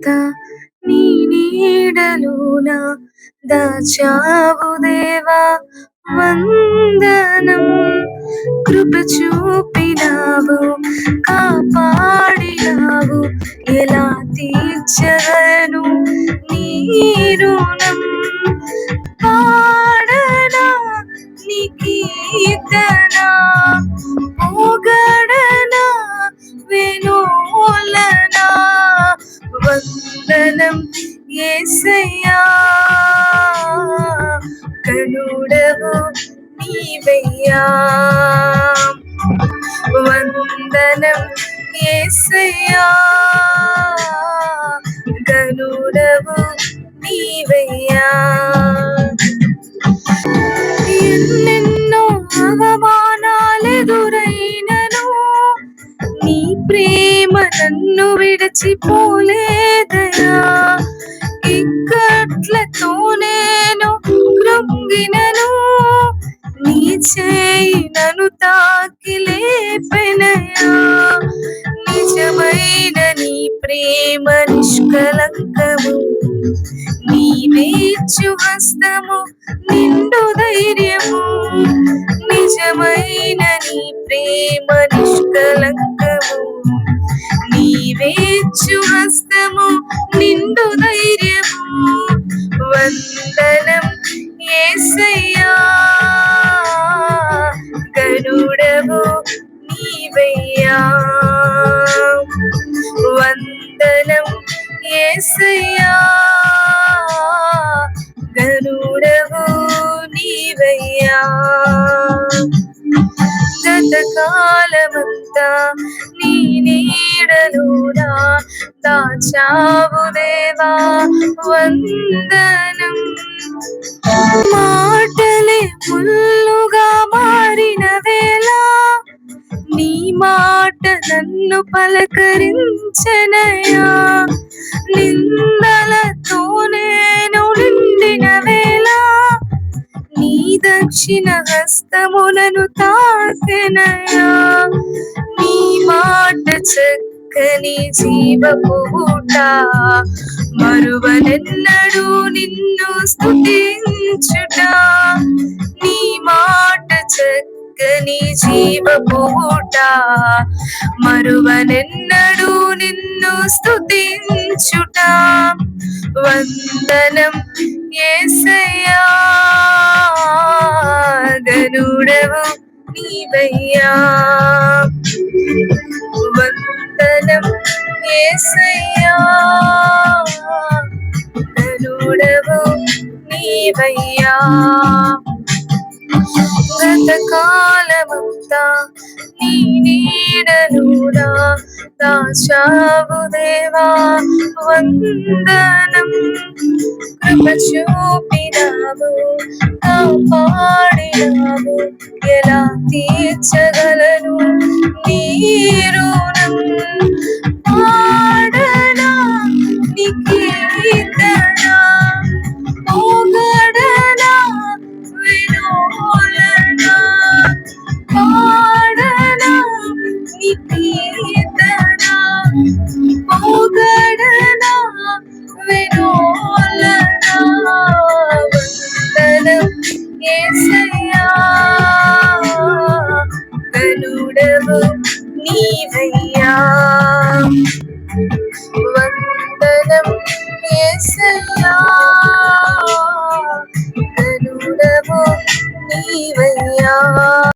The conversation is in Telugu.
కాలమంతా నీ నీడలోన దాచావు దేవా వందనం. కృప చూపినావు, కాపాడినావు, ఎలా తీర్చగలను నీ రుణం. పాడనా నీ కీర్తన, పొగడనా వినోలనా. వందనం యేసయ్యా, కనుడవు నీవయ్యా. వందనం యేసయ్యా, కనుడవు నీవయ్యా. ఎన్నెన్నో అవమానాలెదురైనను నీ ప్రేమ నన్ను విడిచిపోలేదయా. ఇక్కట్లతో నేను కృంగినను, నీ చేయి నన్ను తాకి లేపెనయా. నిజమైన నీ ప్రేమ నిష్కలంకము, నీవేచ్చు హస్తము నిండు ధైర్యము. నిజమైన నీ ప్రేమ నిష్కలంకము, నీవేచ్చు హస్తము నిండు ధైర్యము. వందనం యేసయ్యా, కనుడవు నీవయ్యా. వందనం యేసయ్యా, కనుడవు నీవయ్యా. గతకాలమంతా నీ నీడలోన దాచావు దేవా వందనం. మాటలే ముల్లుగా మారిన వేళ నీ మాట నన్ను పలకరించెనయా. నిందలతో నేను నిండిన వేళ నీ దక్షిణ హస్తములను తాకెనయా. నీ మాట చక్కని జీవపు ఊట, మరువనెన్నడూ నిన్ను స్తుతించుట. నీ మాట చక్కని జీవపు ఊట, మరువనెన్నడూ నిన్ను స్తుతించుట. వందనం యేసయ్యా, కనుడవు నీవయ్యా. వందనం యేసయ్యా, కనుడవు నీవయ్యా. గతకాలమంతా నీ నీడలోన దాచావు దేవా వందనం. కృప చూపినావు, కాపాడినావు, ఎలా తీర్చగలను నీ రుణం. పాడనా నీ కీర్తన, పొగడనా వినోలనా. పాడనా నీ కీర్తన, పొగడనా వినోలనా. వందనం యేసయ్యా, కనుడవు నీవయ్యా. వందనం యేసయ్యా, కనుడవు నీవయ్యా.